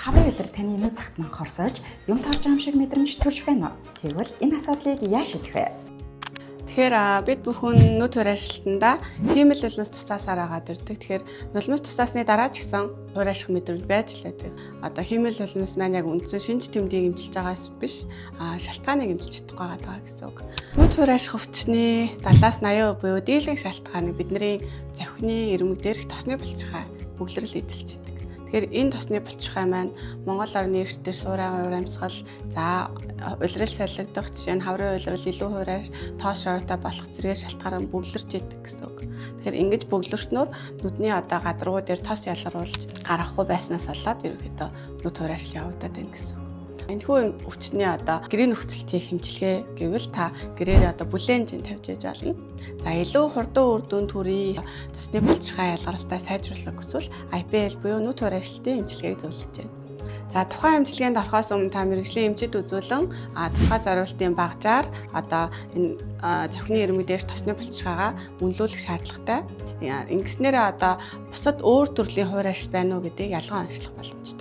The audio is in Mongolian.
Хаврын үлэр таны нүд цагт нь хорсож, юм тарж байгаа юм шиг мэдрэмж төрж байна уу? Тэгвэл энэ асуудлыг яаж шийдэх вэ? Тэгэхээр бид бүхэн нүд хураашилтанда хиймэл нулимс тусаасаар агаад ирдэг. Тэгэхээр нулимс тусаасны дараа ч гэсэн хурааших мэдрэмж байж л байдаг. Одоо хиймэл нулимс маань яг үндсэн шинж тэмдгийг эмчилж байгаас биш, шалтгааныг эмчилж чадахгүй байгаа гэсэн үг. Нүд хурааших өвчтний 70-80% буюу дийлэнх шалтгааныг бидний завхины ирмэг дээрх тосны булчирхай бүглэрэл эзэлж байдаг. Тэгэхээр энэ тосны булчирхай маань Монгол орны эрсдэр суурай урамсгал, улирал солигдох жишээ нь хаврын улирал илүү хурааш, тоос шороотой болох зэрэг шалтгаан бүглэрч идэг гэсэн үг. Тэгэхээр ингэж бүглэрснөөр нүдний одоо гадаргуу дээр тос ялгаруулж гарахгүй байснаас болоод ерөнхийдөө нүд хураашил явагдаад байна гэсэн үг. Энэхүү өвчтний одоо гэрээ нөхцөлтийн хэмжлэгээ гэвэл та гэрээр одоо бүлээн жин тавьж яж болно. За илүү хурдан үр дүн төрий тосны булчирхай ялгарстай сайжруулах хүсвэл IPL буюу нүд хураашилтын эмчилгээг зөвлөж байна. За тухайн эмчилгээнд орохоос өмнө та мэргэжлийн эмчит үзүүлэн тусгай зориултын багажаар одоо энэ завхны ирмэг дээр тосны булчирхайгаа үнэлүүлэх шаардлагатай. Ингэснээрээ одоо бусад өөр төрлийн хураашил байна уу гэдгийг ялгаа онцлох боломжтой.